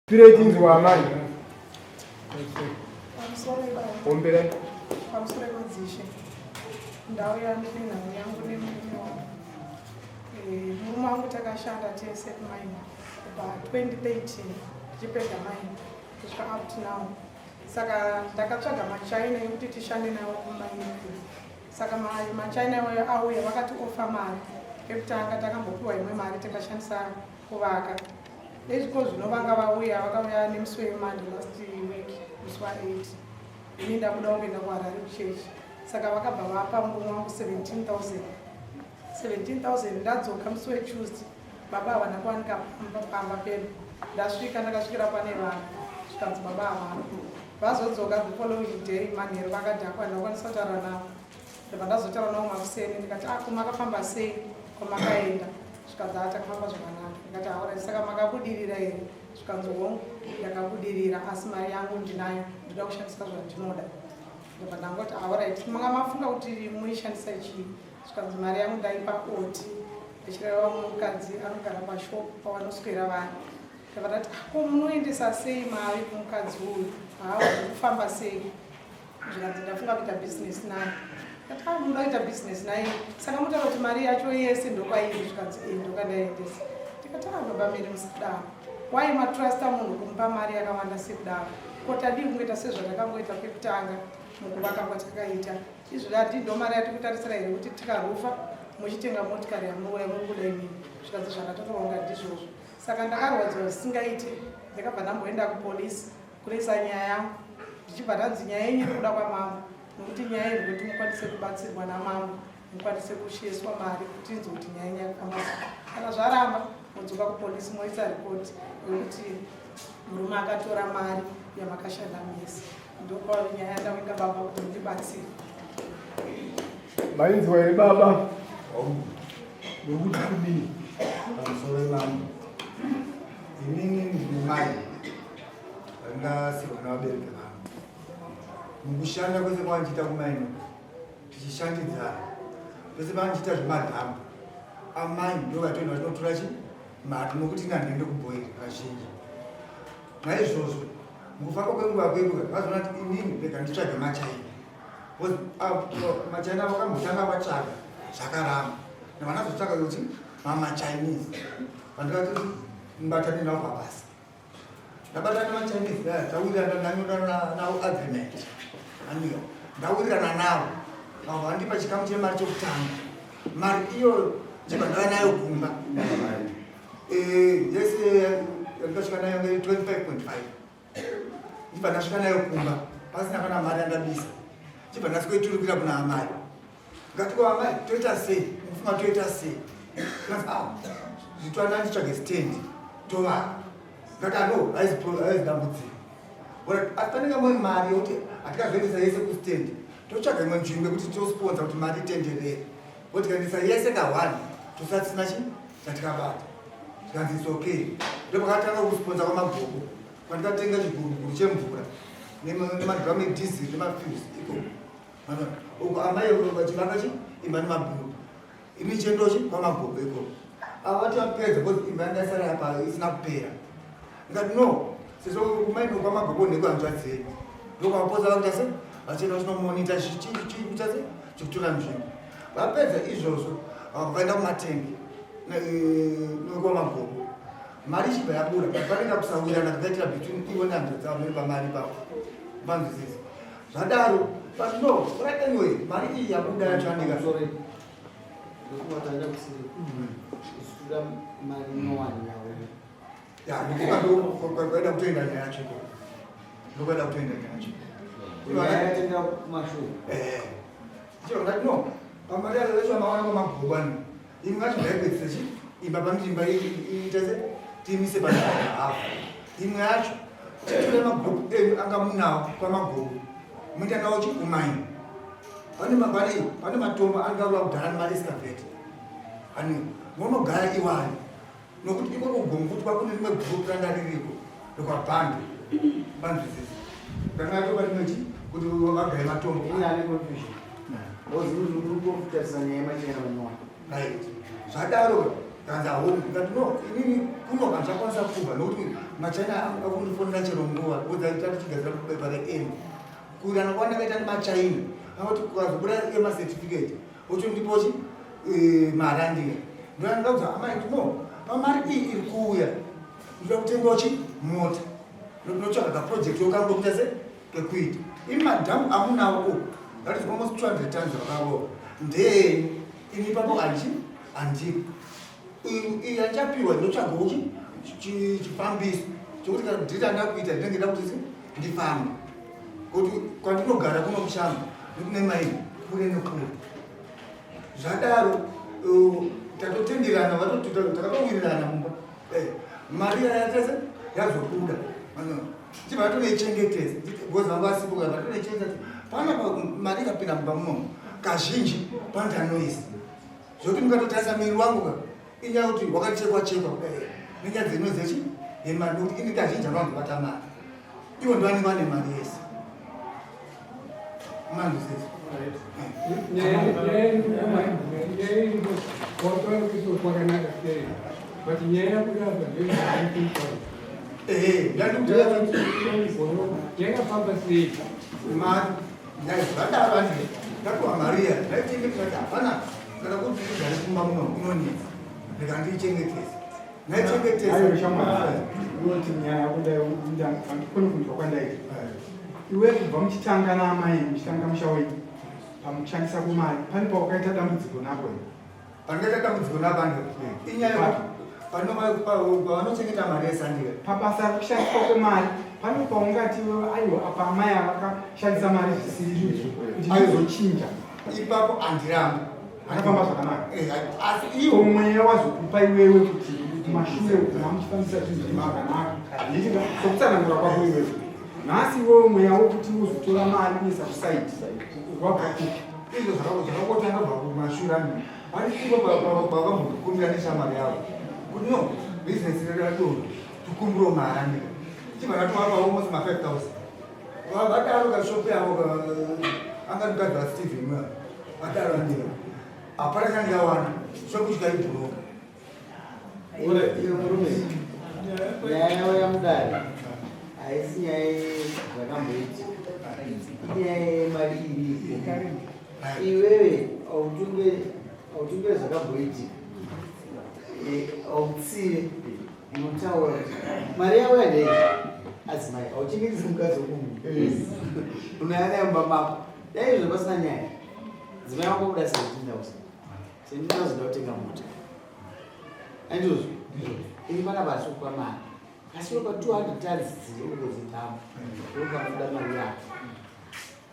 Creating wa mani. Ombele. Pamusoro pedzishe ndau yandina yangu nemurume wangu. Murume wangu takashanda tese kumaina kubva 2013 tichipedza maina kusvika up to now. Saka ndakatsvaga machaina ekuti tishande nawo kumaina. Saka machaina auya vakati ofa mari ekutanga takambopiwa imwe mari takashandisa kuvaka. Nezviko zvino vanga vauya vakauya nemusi wemande last week musi wa8 ini ndakuda kuenda kuHarare kuchechi. Saka vakabva vapa murume wangu 17,000 ndadzoka musi weTuesday baba havana kuwanika pamba pedu. Ndasvika ndakasvikira pane vanhu zvikanzi baba havana. Vazodzoka the following day manheru vakadhakwa ndakwanisa kutaura navo. Ndobva ndazotaura navo makuseni ndikati makafamba sei kwamakaenda. Zvikanzi takafamba zvakanaka. Ndikati haura saka makabudirira here. Zvikanzi hongu ndakabudirira asi mari yangu ndinayo ndoda kushandisa zvandinoda. Ndobva ndangoti alright manga mafunga kuti muishandisa chii. Zvikanzi mari yangu ndaipa oti ndichireva mumwe mukadzi anogara pashopu pavanoswera vanhu. Ndobva ndati ko munoendesa sei mari kumukadzi uyu kufamba sei. Zvikanzi ndafunga kuita bhizinesi naye. Ndati munoda kuita bhizinesi naye saka mutaura kuti mari yacho yese ndokwairi. Zvikanzi ndokandaendesa. Ndikati baba miri musadaro. Why matrusta munhu kumupa mari yakawanda sekudaro. Kotadi kungoita sezvatakangoita pekutanga mukuvaka kwatakaita. Izvo ndo mari yatikutarisira here kuti tikarufa muchitenga motikari yamuroya mukuda imini. Zvikanzi zvakatotoronga ndizvozvo. Saka ndakarwadziwa zvisingaite ndakabva ndamboenda kupolisi kunoisa nyaya yangu ndichibva ndanzi nyaya yenyu iri kuda kwamambo nokuti nyaya iri kuti mukwanise kubatsirwa namambo mukwanise kushiyeswa mari kuti inzwe kuti nyaya yenyu yakufamba sei. Kana zvaramba modzoka kupolisi moisa ripoti yokuti murume akatora mari yamakashanda mese. Ndopauri nyaya yandakuita baba kuti mundibatsire. Mainzwa here baba. Nokuti kudini pamusoro wemambo inini ndine mari vandasiwa navabereki vangu. Mukushanda kwese kwavandichiita kumaino tichishandidzana pese pavandichiita zvemadhambo amai ndovatoenda vachinotora mari nokuti inandende kubhoiri kazhinji. Naizvozvo mukufamba kwenguva kwenguva vazoona kuti inini rega nditsvage machaina. Machaina vakambotanga vatsvaga zvakaramba navanazotsvaga kuti mamachinese vandikati mubatane navo pabasa. Ndabatana namachinese aya tawirirana navo agreement aniyo ndawirirana navo vamwe vandipa chikamu chemari chokutanga. Mari iyo ndibva ndava nayo kumba yese ndikasvika nayo 25.5 ndibva ndasvika nayo kumba pasina kana mari yandabisa. Ndibva ndasikoiturukira kuna amai ndikati amai toita sei mufunga toita sei. Zvitwana nditsvage stand tovaka. Ndikati no aizdambudziko asi panenge mune mari yokuti hatikazoendesa yese kustand totsvaga imwe nzvimbo yekuti tosponsa kuti mari itenderere kuti tikaendesa yese ka1 tosasina chatikabata. Zvikanzi it's okay. Ndopakatanga kusponsa kwamabhoko kwandikatenga chiguruguru chemvura nemadhamu edhiziri nemafuse ikoko. Uko amai vachivaka imba nemabhuru ini chendochi kwamabhoko ikoko. Avati vapedza kuti imba yandaisara apa isina kupera. Ndikati no sezvo kumaino kwamabhoko ndekuhanzva dzei ndokwapoza vakuita se vachienda vachinomonita chiita se chikutora nzvimbo. Vapedza izvozvo vakaenda kumatengi nekwamabhoko mari ichibva yabuda panenge kusawirana kakaitira between iwe nehanzva dzavo nepamari papo panzwisisa zvadaro but no right anyway mari iyi yabuda yacho andika ndokwenda kutoenda nyaya yacho ndokwenda kutoenda nyaya yacho ndati no pamari yacho mawana kwamabhuku ano imi ngacho ndaipedzisa imba panoti imba iitese tiimise paaafu imwe yacho titore mabhuku anga munawo kwamabhuku muita nawo chikumaini pane matombo angarura kudhara nemaescavate ani munogara iwani nokuti iko kugongutwa kune rimwe bhuku ranga ririko rekwabhande panzwisisa ndangatoba rimwechi kuti vagare matombo zvadaro kanza ngati no inini kuno kanchakwanisa kubva nokuti machina akundifonera chero nguva odzatati chigadzira kupepa reM kuti anokwana kaita machina anoti kukazobuda emacertificate ochondipochi mari andira ndoandauza amaiti no pamari iyi iri kuuya ndoda kutengachi mota notsvaga kaproject yokangoita se kekuita ini madhamu amunawo that is almost 200 tons vakavo ndei ini papo handiko iyi andichapiwa ndotsvagawo chifambiso chokuti kana ndiri andida kuita ndinenge nda kuti ndifamba kuti kwandinogara kuno kushamba ndikune maini kure nekure zvadaro tatotenderana takatowirirana mumba mari yatese yazobuda chibva atoneichengetesa gozi vangu vasipuka vatonechengetesa pana mari ikapinda mumba munomu kazhinji pandanoisi zvokuti mukatotarisa miri wangu ka inyaya kuti wakachekwa chekwa nenyaya dzenodzechi yemari nokuti ini kazhinji avanobata mari ivo ndovanenge vane mari yese mandosese zvadaro andii ndatowa mariya ndaichengetesa hapana kana kuti igare kumba muno inonetsa ndikandiichengetesa naichengetesaioti nyaya yakudai andikoni kunzwa kwandaita iwe kubva muchitanga naamai muchitanga musha wenyu pamushandisa kumari pane paukaita dambudziko napo pandaita dambudziko napandio inyaya pavanochengeta mari yesandika pabasa rekushandiswa kwemari pane paungati aiwa apa amai avakashandisa mari zvisiri kuti aizochinja ipapo handiramba akafamba zvakanaka asi iwo mweya wazokupa iwewe kuti mashure kana muchifambisa zvinhu zvemakanaka sokutsanangura kwako iwewe nhasi iwewe mweya wokuti uzotora mari uisa kusaiti wabvakupi izvo zvakangotanga bva kumashure ani ari ivo vakambokumbira neshamari yavo kuti no bhizinesi reradoro tikumbiro mari andika chibva natovapa almost ma5000 vadaro kashopu yavo angatikadzira Stephen mwa vadaro andika hapana chandiyawana zvokutya ibhuroka nyaya yavo yamudare haisi nyaya zvakamboiti inyaya yemari iripo iwewe autunge zvakamboiti autsive unotaura kuti mari yavo yandei adzimai auchengetisi mukazi wokumu unayanaimba mako dai izvo pasina nyaya dzimai vako kuda 17,000 ndautenga mota andizvo ini pana vasokwa mari asi oka 200 tons dziri ukozindamo okanoda mari yako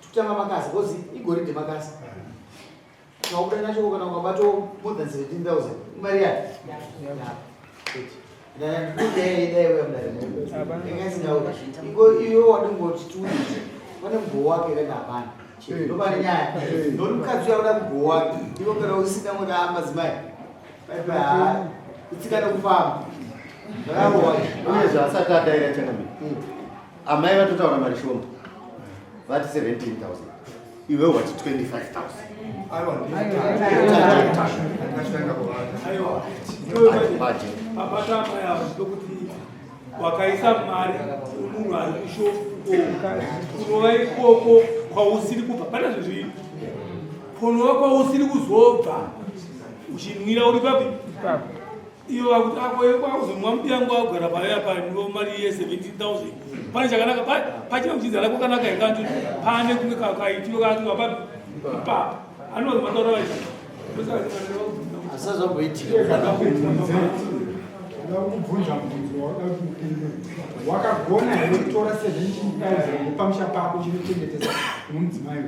tikutanga makasi kozi igoridhe makasi kaubuda nacho kana ukabato more than 17,000 imari yako iwe wadingoti tuiti pane mugoo wake kana hapana ndopane nyaya noti mukadzi uya uda mugoo wake iwe kana usina muna madzimai paipa itsikana kufamba uye zvaasati adaira chanami amai vatotaura mari shoma vati 17,000 iwe wati 25,000 apatama yavo zvokuti wakaisa mari munhu ari kushoko kunova ikoko kwausiri kubva pane zvezviri kunova kwausiri kuzobva uchinwira uri papi ivo vakuti akokwauzomwa mudiyangu agara paya panivo mari ye17,000 pane chakanaka pachina kuchidzana kwakanaka ikanti pane kumwe kaitiro kaatiwa papi papa anozi mataura vaita asazvamboitika ndakubvunza mubvunzo wauda kuti upindure wakagona here kutora 17,000 pamusha pako chinochengetesa mudzimai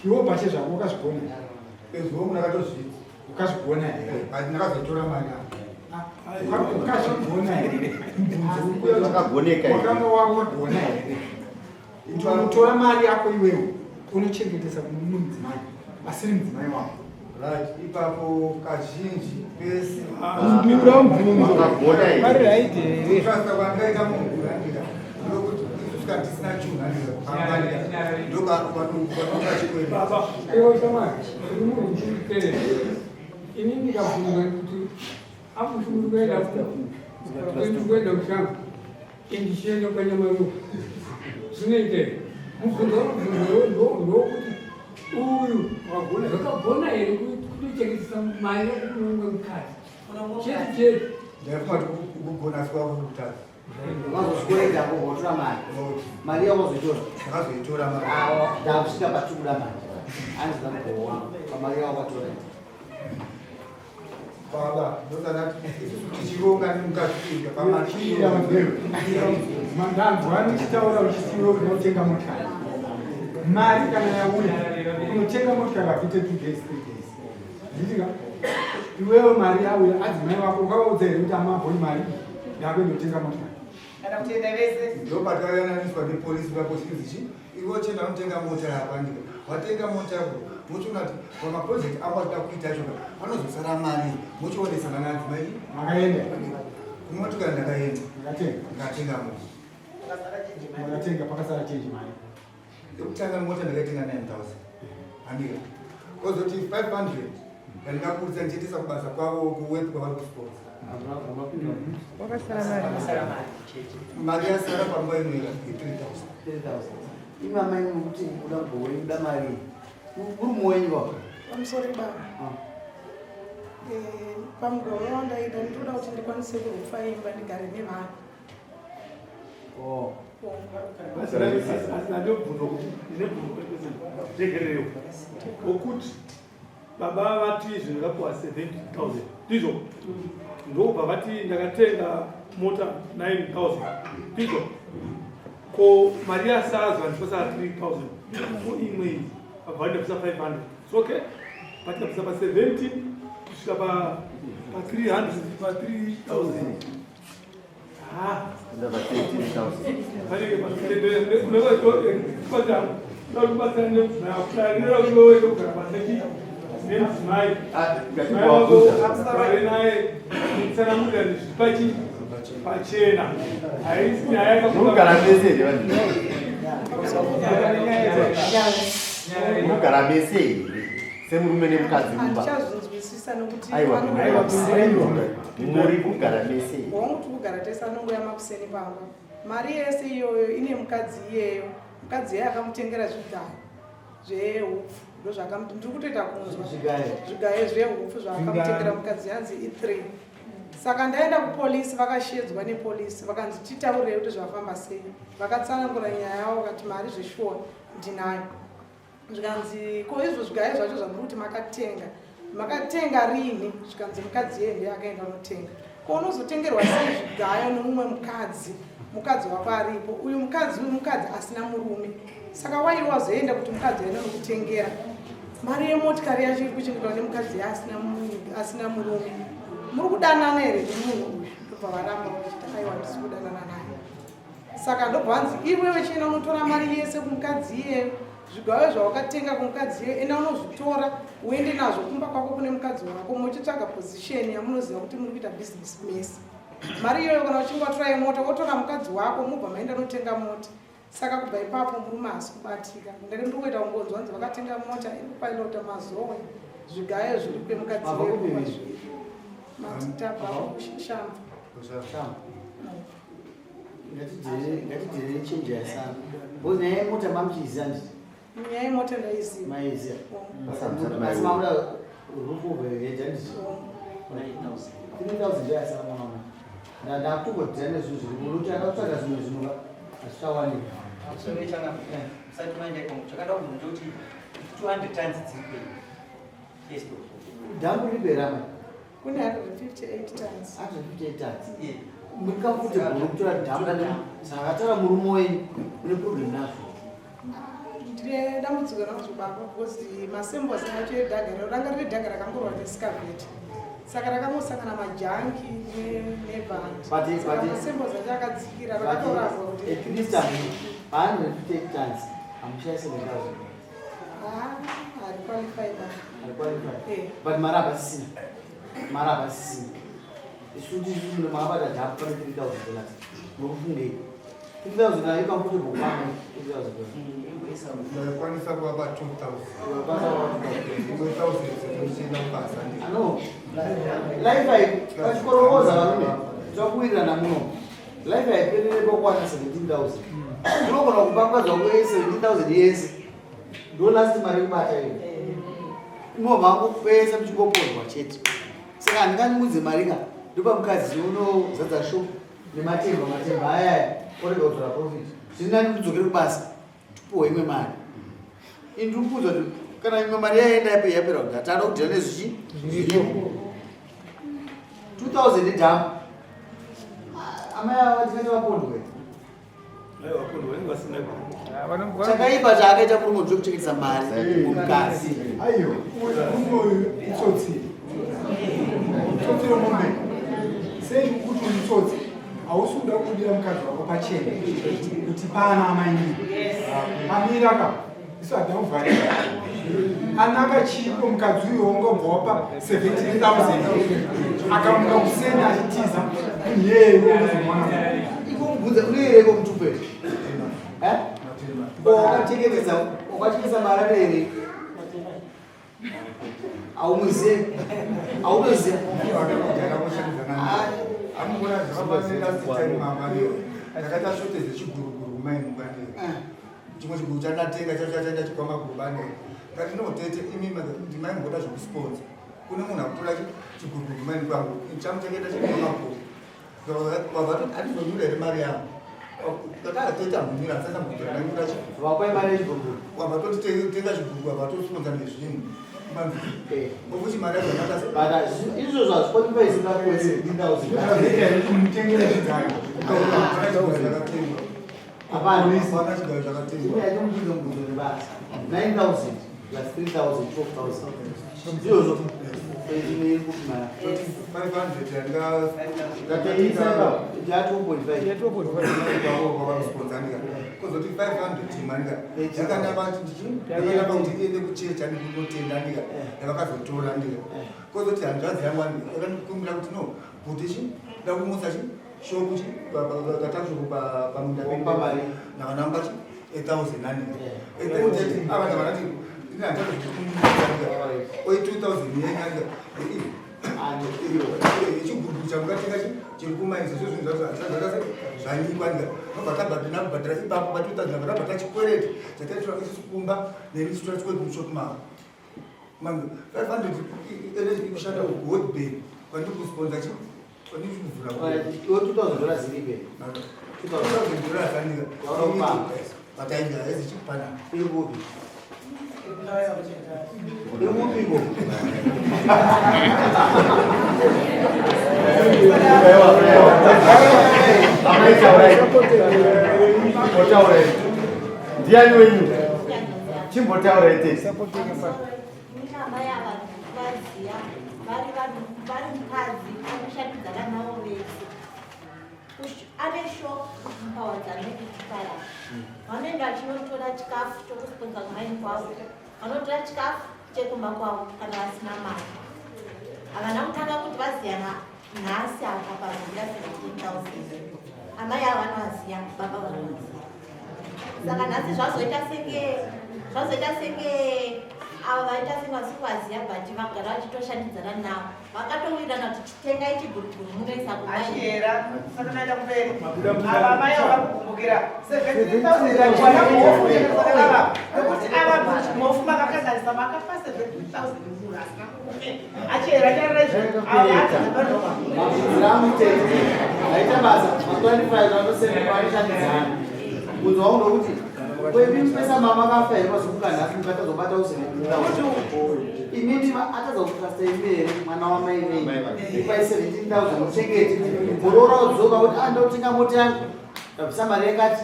iwo pache zvako wakazvigona ezvo munakatozviti ukazvigona here ndakazotora mari yako ukazvigona here wakagoneka wakagona here unotora mari yako iwewo unochengetesa mudzimai asiri mudzimai wako right ipapo kazhinji pese ndura mubvunzo mari raiti here trasta kwandaita munhu andika ndokuti kusvika ndisina chunhu ndokapanokachikwenda baba ewo shamari uri munhu uchiriterere ini ndikabvunza kuti hapo tumekwenda kwenda ushamba indisheni kwenye maru sunenge mfundo ndo huyu wakabona ile kuchekisa mali kununua mkate cheti ndafuma kugona kwa kutata Wazosikulenga kuhotora mali yawozoitora akazoitora mara awo ndakusvika patubura mali anzida kuona pamali yavo kwatora baba ndozana tichironga nimukafika Machira mandangu anochitaura uchisiwo unotenga motokari. Mari kana yauya unotenga motokari apite 2 days 3 days. Zvitika iwewe mari yauya adzimai wako ukaudza here kuti amabhoni mari yako inotenga motokari. Kana kutenda vese. ndopatayananiswa nepolisi vaposizichi iwe chenda unotenga mota yako andika watenga mota yako mochiona kuti pamaprojekti avo atida kuita choka panozosara mari mochionesana nadzimai Makaenda kumotokari ndakaenda makatenga ndakatenga mota makatenga pakasara chenji mari. ekutanga mota ndakaitenga 9,000 andika kozoti 500 ndandikakurisa ndichiitisa kubasa kwavo kuwepi kwavari kusports mari yasara pamba inoira 3,000 imamai nokuti uda mboweni uda mari uri muwenyu wako Pamusoro baba. Pamugoro wandaida ndoda kuti ndikwanise kufaimba ndigare nevanhu. tegereyo okuti baba vati zvinhu zvakapuwa 70,000 ndizvo ndobva vati ndakatenga mota 9,000 ndizvo ko mari yasazwa ndipasara 3,000 imwe abva ndapisa 500 soke vati ndapisa pa 70 kusvika pa 300 pa 3,000 Ndava 13,000. pachena Mugara mese here vanhu. Mugara mese here. Semurume nemukadzi mumba. Handichazvinzwisisa nokuti Aiwa, muri kugara mese. wanguti kugara tese anongoya makuseni pamba. Mari yese iyoyo ine mukadzi iyeyo. Mukadzi iye akamutengera zvigayo zvehupfu ndozvakamuti ndiri kutoita kunzwa zvigayo zvehupfu zvaakamutengera mukadzi yanzi i3. Saka ndaenda kupolisi vakashedzwa nepolisi vakanzi titaurei kuti zvafamba sei. Vakatsanangura nyaya yavo vakati mari zveshuwa ndinayo. Zvikanzi ko izvo zvigayo zvacho zvamuri kuti makatenga rini? Zvikanzi mukadzi yeye ndiye akaenda kunotenga. Ko unozotengerwa sei zvigayo nomumwe mukadzi wako aripo? Uyu mukadzi asina murume. Saka wairi wazoenda kuti mukadzi aenda nokutengera mari yemotikari yacho iri kuchengetwa nemukadzi asina murume. Muri kudanana here nemunhu uyu? Ndobva varamba vachiti aiwa ndisi kudanana naye. Saka ndobva vanzi iwewe chienda unotora mari yese kumukadzi iyeyo. Zvigayo zvawakatenga kumukadzi iyeyo enda unozvitora uende nazvo kumba kwako kune mukadzi wako muchitsvaga position yamunoziva kuti muri kuita business mese. Mari iyoyo kana uchinge watora yemota wotora mukadzi wako mubva maenda notenga mota. Saka kubva ipapo murume haasi kubatika. Ndiri kuita ungonzwa nzi vakatenga mota iri kupilota mazowe zvigayo zviri kwemukadzi iyeyo. Matitaba kushamva. ngatidzere chenji yasana bozi nyaya yemota mamuchiziva nditi Nyaya yemota ndaiziva. maiziva asi mamuda rukuveveja nditi 3,000 ndoyasana mwana ndakutogodzira nezvinhu zviri muruti akatsvaga zvimwe zvinova hazvichawanika dhambu riberama Kune 158 tons. 158 tons mukafuti guru kutora dhambu saka akataura murume wenyu une problem nazvo Ndine dambudziko nazvo baba because masembos acho edhagara ranga riri dhagara rakangorwa nesikavheti. Saka rakangosangana majangi nebhandi. Masembos acho akadzikira rakatoraswa kuti at least 158 tons amushaya 7,000 hari qualified. but mari havasisina isuti makabata dhapu pane 3,000 dollars nokufungei 3,000 ayo comfortable kwame 3,000 ndaikwanisa kuvapa 2,000 dollars imwe 1,000 zekuchienda kubasa ano life vachikorokoza varume twakuwirirana muno life haipelere pakwana 17,000 unogona kupangadzwa kwe 17,000 yese ndo last mari kubata iyo imovhangu pese muchingopondwa chete saka handinganimudze marika ndopamukadzi unozadza sho nematemba ayaya orega kutora profit zvinani kudzokere kubasa tipuwa imwe mari indikuudza kuti kana imwe mari yaenda yapera kudatana kudhira nezvichi 2,000 dhamu amai ava tinenge vapondwe chakaipa chaakaita murume ndinokuchengetesa mari mumukadzi aiyo unoyu itsotsi romombe sei kuti uitsotsi hausuda kudira mukadzi wako pachena kuti pana amaini amiraka isu hadamuvharira anaka chipo mukadzi uyo ungobva 17,000 akamuka kuseni achitiza kunyeyeomwana ikomubvunza unoyereko mutupe wakachengetesa mari anoyereka aumuzive aunoziva amukona zvakafanira ndakaita shotedze chiguruguru kumainungane chimwe chiguru chandatenga chaenda chikwama kurubane kati notete imima ndimaimboda zvokusponsa kune munhu akutora chiguruguru maini kwangu chamuchengeta chikwamaguru handizonyura here mari yangu kakateta munira asasambudiraanyura vakwai mari yechiguruguru wamatotitenga chiguruguru avatosponsa nezvinhu okuti mari izvozvo hazvipotipa isina kuwese 10,000 apana chimuyaitomubvunze mubvunzo nebasa 9,000 plus 3,000 12,000 izvozvo iri kuti mara 500 kozoti ndiende kuchecha ndinotenda ndika ndavakazotora ndika kozoti hanzvadzi yangu yakandikumbira kuti no kuti ndakumusa shopu katakshop pamunda nakanamba 8,000 andika avana vanati oi 2,000 yenyanga chiguruguru chamukatenga chiri kumaisa zvinhu zvanyikwa ndikabhatabhadira ipapo pa2000 abata chikwereti chakaitirwa isikumba nenichitora chikwereti mushopmao 500 kushanda kugold bank kwandikusponsa kwandichikuvhura $2,000 ziripe $2,000 andika patainga ezichipana iri kupi iri kupiko ndiani wenyu chimbotaura ite vari mukadzi anoshandidzana navo vese ane shopu mupawadzanekitikara vanoenda vachinotora chikafu chokusponza kumaini kwavo vanotora chikafu chekumba kwavo kana vasina mari havana kutanga kuti vaziyana nhasi apa pazira 17,000 amai ava vanovaziya baba vanovaziya saka nhasi zvazoita senge ava vaita senge vasikuvaziya but vagara vachitoshandidzana navo vakatowirirana kuti chitengai chiguruguru munoisa achiyera saka naenda kumberi ava mai vakakukumbukira 17,000 nekuti ava mofu makakazarisa makapa 17,000 munhu asina achiyera chiramutete aita basa ma25 anosendepanishandidzana kunzwa undokuti kwepesa mama kafa here mazomuka nhasi mukatazobata usenekuti initi atazokutrasta imere mwana wamainei ipai 17,000 muchengeti muroora udzoka kuti andotenga moti yangu ndabvisa mari yakati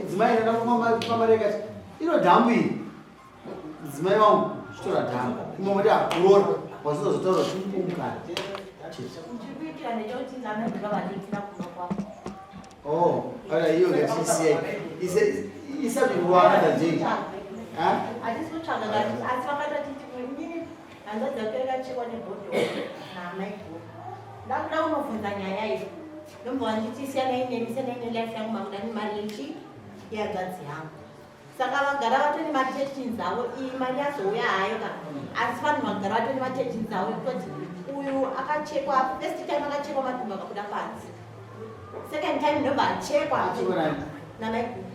dzimai inoenda kumamari yakati ino dhambu iyi dzimai vangu chitora dhambu imomoti akuroora wasizozotaura chimukumukana chikuitira ndechekuti anazviva vadikira kuno kwavo ala hiyo ngetisiya isabiriwanadajei hatisi kutsvaga kati asi vakatotiti inini hanzadzi yakuekachekwa nebhodho naamaibho ndakuda kunobvunza nyaya iyo ndombova ndichisiya naineni senaine life yangu makudani mari ichi yadzadzi yangu saka vagara vatori matechins avo iyi mari yazouya hayo ka asi vanhu vagara vatori matechins avo because uyu akachekwa first time akachekwa matumbu akabuda panzi second time ndobva achekwa namaiguru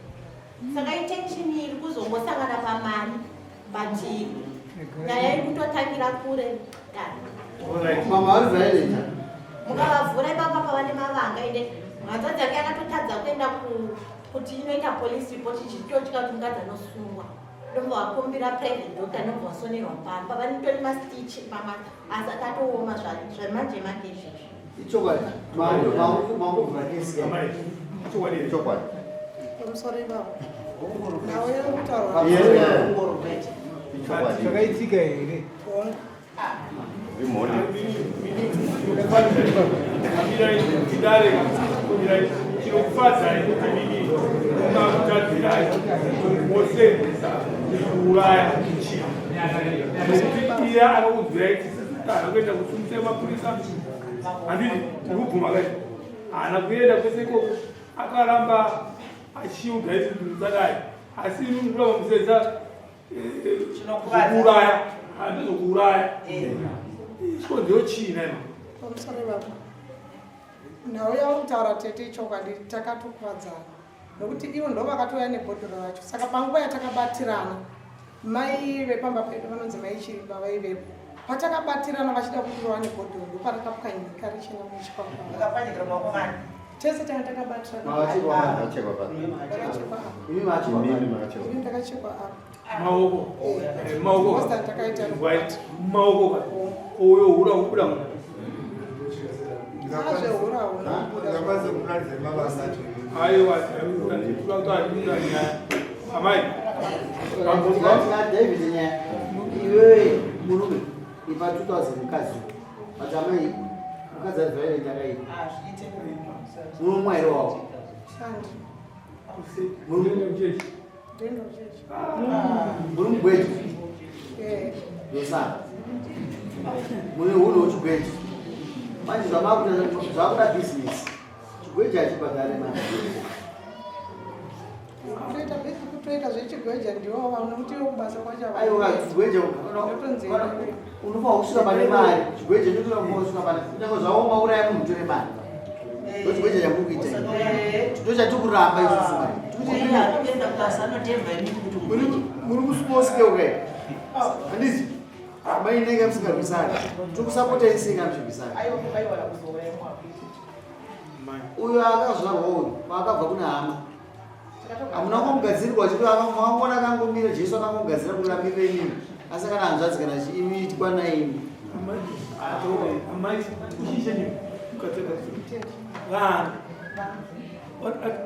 saka intention iri kuzombosangana pamari but nyaya iri kutotangira kure mukavavhura ipapa pavane mavanga ende mhanzadzi ake akatotadza kuenda kuti inoita police report ichitotya kuti mukadzi anosungwa ndomva wakumbira private doctor ndomva wasonerwa pamba vanitori mastitch mama asi akatooma zvamanje manje izvizvi ichokwadi chokwadi pamusoro ivavo nawe kutaura zvakaitika here chinokufadzai kuti mini unakutadzirai mosenzesa kuuraya chii nokuti iye akakudzirai tisisitana kuenda kusumisa mapurisa handiti ndikubvuma kai haana kuenda kwese ikoko akaramba achiuga izindurutsadai asi ndinoda musenza kuuraya handizokuuraya chikonzero chii naino pamusoro ivavo nhau yautaura tete ichokwadi takatokuvadzana nokuti ivo ndo vakatouya nebhodhoro racho saka panguva yatakabatirana mai vepamba pedu vanonzi maichirimba vaivepo patakabatirana vachida kuti vawane bhodhoro ndoparakapwanyika richina muchikwaa tese tanga takabatirana ndakachekwa maoko apa takaita maoko oyo hura hubuda mu aiwa amai David nya iwe murume ipa 2000 kazi matamai kaza zvere nyakai murume ero wao murume gwetu yosa murume uno chigwetu manje zvakuda business chigwetu achibhadhare manje kutoita zvechigweja ndiwo vanokuti kubasa kwachagweja unofa kusvika pane mari chigweja ndokusvika pane kunyange zvavo mauraya munhu tore mari ndochigweja chamuri kuita ndo chatikuramba muri kusiposike ukai handiti mainenge musingarwisani tikusapota isinga muchirwisani uyo akazvarwa uyu paakabva kuna hama hamuna kungogadzirwa chito akangona akangomira jesu akangogadzira kuramirire inini asi kana hanzvadzi kana chiitwa naini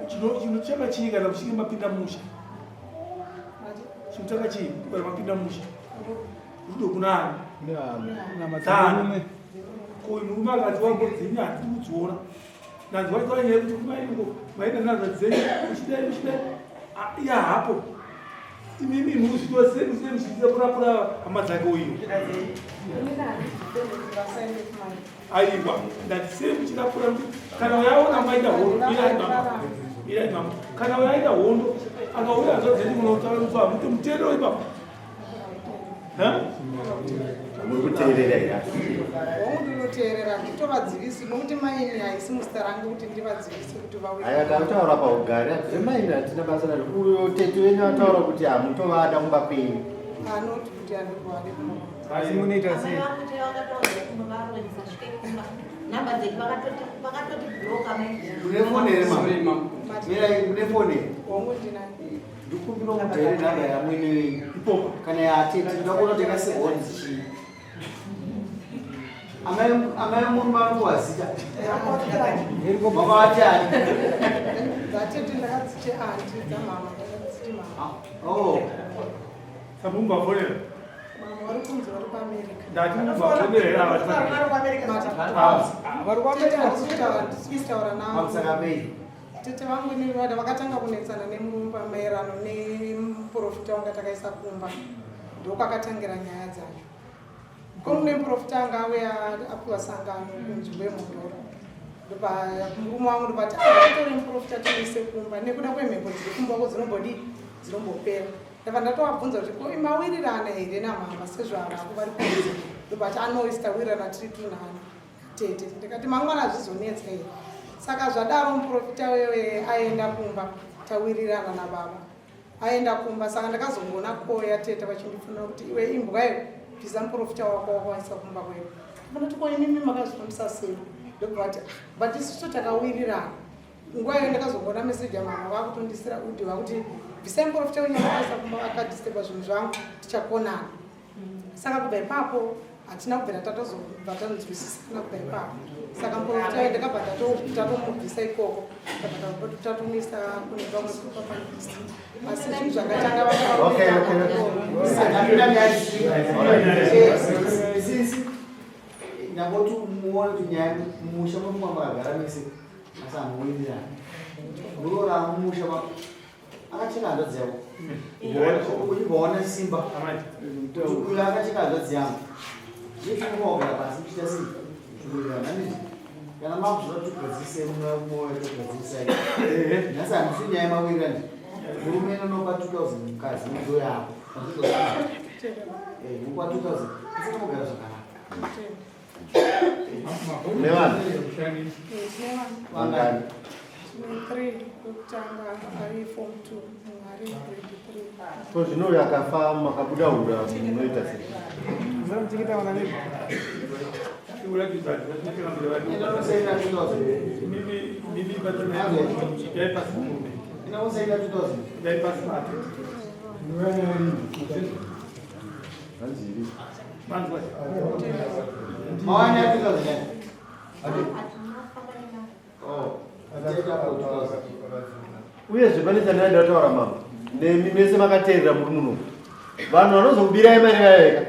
chinocheka chii kana muchinge mapinda musha chinotaka chii kana mapinda musha rudo kuna ani dzana koyi murume akati wangodzenya hatiri kudziona nanzi waitwanyaya kuti kumaingo maina nazva dzenyu uchidai iya hapo imimi muchitoseusimuchitisa purapura hama dzake uyu aiwa ndati sei muchirapura kana uyaona maita hondo iraimama kana uyaita hondo akauya zodzenyu munotaura kuti hamute mutero ipapa muri kuteerera waunoteerera nditovadzivisi nokuti maini haisi musita rangu kuti ndivadzivisi kuti aya tautaura paugari zvemaini hatina basa naro uyo tete wenyu ataura kuti hamutovada kumba kwenyu anoti kuti handikuwade asi munoita sei namba dzedu vakatoti bloka mune foni here mamirai mune foni here wangu ndinai ndikumbira kudhairi nhamba yamwene wenyu kana yatete ndakuona tekasegoni zichii amai murume anokuwazita makavati ani dzatete ndakadziche anti dzamama ndakadziche mama samumbafonera mama vari kunzi vari kuamerica ndati mumbafonera vari kuamerica ndisitaura navo makusakapei tete vangu nivada vakatanga kunetsana nemumba maerano nemuprofita wanga takaisa kumba ndokwakatangira nyaya dzacho komune muprofita anga auya apiwa sangano kunzvimbo yemudhoro murume wangu ndopati atori muprofita toise kumba nekuda kwemhepo dziri kumba ko dzinombodii dzinombopera. Ndabva ndatovabvunza kuti ko imawirirana here namama sezvavako vari kuudza ndobati anoista wirirana tiri tunhani tete. Ndikati mangwana hazvizonetsa here. Saka zvadaro muprofita wewe aenda kumba tawirirana nababa. Aenda kumba saka ndakazongona koya tete vachindifunira kuti iwe imbwa iwe bvisa muprofita wako wakawaisa kumba kwedu. Ndoti ko inimi makazvinomisa sei? Ndobati but isusu takawirirana. Nguva iyo ndakazongona meseji yamama vakutondisira kuti vakuti bvisai muprofita wenyu wakawaisa kumba akadisturba zvinhu zvangu tichakonana. Saka kubva ipapo hatina kubvira tatozobva tanonzwisisana kubva ipapo. Saka muprofita wedu ndakabva tatomubvisa ikoko tatomisa kune vamwe kupapanisi. Asi zvinhu zvakatanga Nyangoti muone kuti nyaya musha mumwe makagara mese asi amuwirirana. Murora musha akacheka hanzvadzi yavo. Uchibvaona simba. Uyo akacheka hanzvadzi yangu. Zvechimugara pasi muchita sei? Kuwirirana nezi. Kana makuzoda kuti ugadzise mwoyo togadzisai. Nhasi handiswi nyaya yemawirirana. Murume nonopa 2000 mukadzi mudzo yavo. Mupa 2000. Asi nomugara zvakanaka. Nevana? Vangani? 3 kutanga ari form 2 ari grade 3. So zvino yakafa makabuda ura munoita sei? Zvinotikita vana vedu. Uye zvipanisa ndaenda taura mama nemi mese makateerera muri muno vanhu vanozokubirai mari vayeka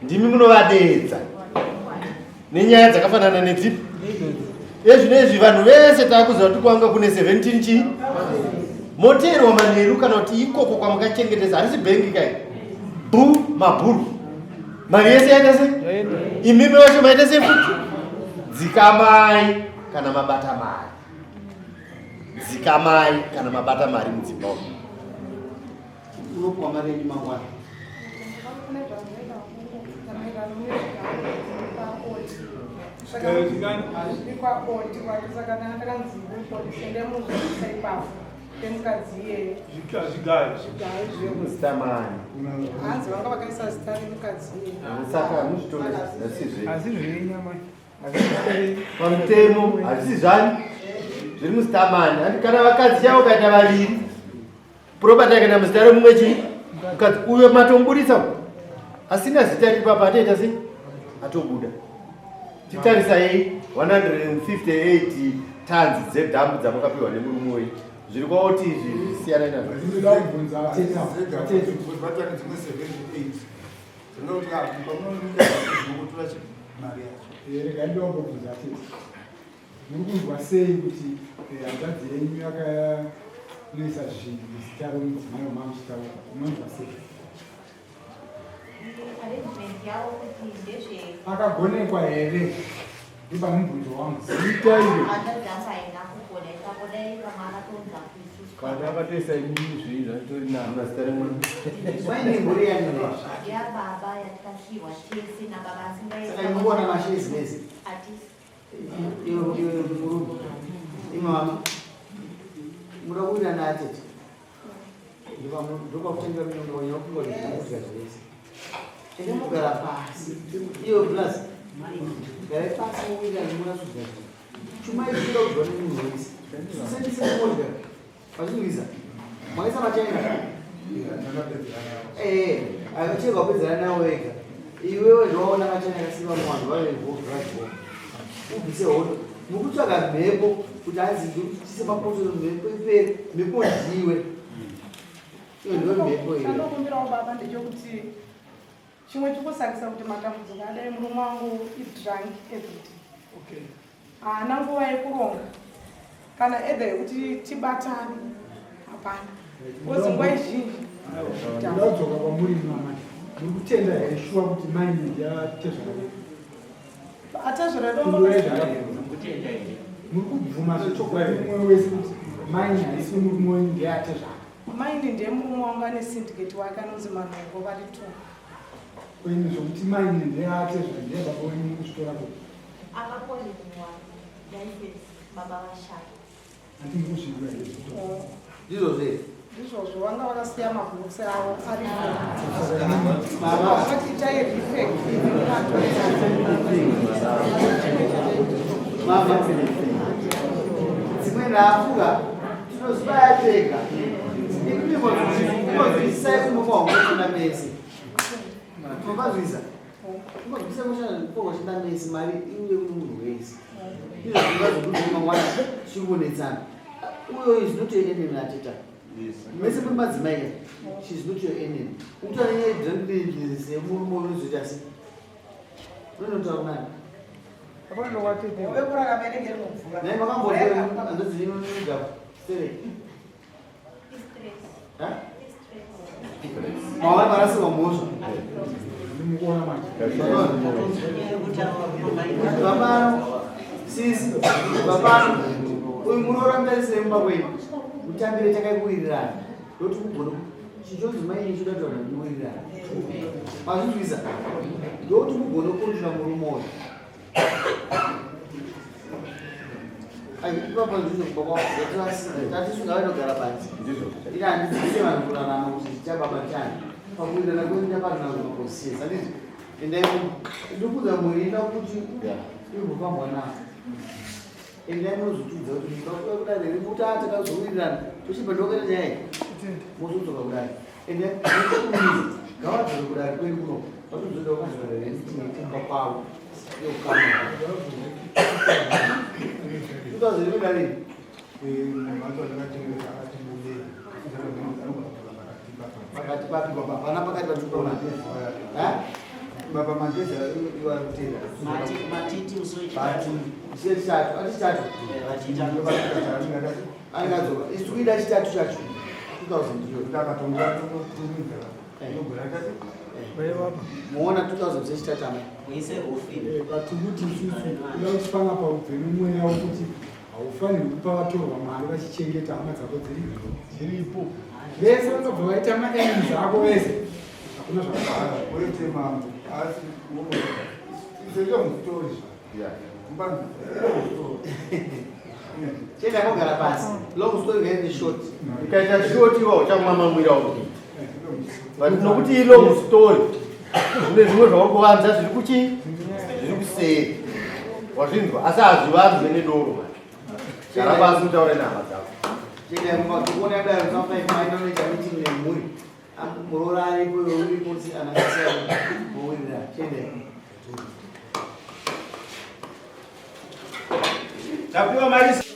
ndimi munovadedza nenyaya dzakafanana nedzipi ezvinezvi vanhu vese taakuziva kuti kwanga kune 17 chii moteerwa manheru kana kuti ikoko kwamakachengetesa harisi bhengi kai mabhuru mari yese yaita se imimi vacho maita se futi dzikamai kana mabata mari dzikamai kana mabata mari mudzimba umu unopuwa mari yenyu mangwana mustamani hanzi vanga vakaisa zita remukadzi saka muzvitora pamutemo hazvisi zvani zviri mustamani andi kana vakadzi yavo kaita vaviri probati akaenda muzita remumwe chii mukadzi uyo matomburisa asina zita riri papa atoita sei atobuda titarisai 158 tons dzedhambu dzamakapiwa nemurume weyu zviri kwaoti izvi zvisiyana nazvo muri kunzwa sei kuti hanzvadzi yenyu yakanoisa zvinhu zita romudzimai wamamuchitaura munonzwa sei? Akagonekwa here ndipamumbunzo wangu zita iro kana akatoisa imini zvii zvatori nazita remwe vaine mburi yanini yababa yatakashiwa tese nababa saka inongona mashezi mese iwe murume imama muda kuita naatete ndopakutenga minongo yakuingozviakutika zvese ende mugara pasi iyo plus garai pasi muwirani munasudza chuma ichida kudyiwa nemunhu wese susendise kumodya vachinwisa mwaisa machaina achirwa kupedzana nawo wega iwewe zvawaona machaina akasiva muvanhu vavevodrago ubvise hondo mukutsvaga mhepo kuti azive tise mapoto mhepo ipere mhepo ndiwe iyo ndiwe mhepo iyo anokumbirawo baba ndechekuti chimwe chikusakisa kuti matambudziko adai murume wangu idrank everyday haana nguva yekuronga kana edha yekuti tibatane hapana kozi nguva izhinji ndadzoka kwamuri mama muri kutenda here shuwa kuti maini yatezvara atezvaradombo muri kubvuma zvechokwadi umwe wese kuti maini haisi murume wenyu ndeyatezvara maini ndiye murume wanga nesyndicate wake anonzi Manhongo vari 2. Kwenye zvokuti maine ndeate zvandee baba wenyu kusvitora kuti akakoni kumwana yaifesi baba vashaya handiri kuzviziva ndizvo zvese ndizvozvo vanga vakasiya mabhokisi avo ari vakatiitai refect mama dzimwe nhaafuka tinozibaya tega ikunozwisisai kunomaongotona mese unobazvisa unobvisa kushanapogochina mese mari iuye kuno munhu wese izvo zvingazokuzomangwana chikunetsana uyo is not your enemy atita mese muri madzimai she is not your enemy utanenyeidrandisemurume unozoita se unonotaura nani nai makamboandoziinonoga sereki maona marasirwa mhosva ndimukuona manje babano sisi babano uyu munorangarisire mumba kwenyu mutambire chakakuwirirana ndokuti kugona chichonzi mainyi chodataura ndiwirirana mazvizvisa ndokuti mugone kurutira murume oyo tatisungavainogara pansi ine handidzise vanhu kurarama kuti tichababa chani pakuwirirana kwenyuta panaaakosiyesa ndizvo ende ndikuudza murinda kuti igofambwa navo ende anozotudza kuti mukakuda kudai rikuta takazowirirana tochibva ndokata nyaya mozodzoka kudai ende umizi ngavadzore kudai kwenu kuno vatozoda vakazvarerenitimba kwavo yokama 2011 pakati papi pana pakati patukona baba mageza ivari kutera chitatu achitatu angadzoka isi kuida chitatu chacho 2000 muona 2000 sechitatu ama katikuti isusu kuda kuchipanga paupenyu mweya wokuti haufaniri kupa vatorwa mari vachichengeta hama dzako dziripo vese vanobva vaita maenz ako vese hakuna zvakafara oite mambo asi izoita mustory chendakogara pasi long story gaine short ikaita short iwa uchamwa mamwira uki but nokuti ilong story zvine zvimwe zvaukuvanza zviri kuchi zviri kuseri wazvinzwa asi hazvivanzwe nedoro gara pasi utaure nhama dzako chendakona dai usamaimainoita meeting nemhuri muroora aripo uriposi anakasiya mowirira chende tapiwa mari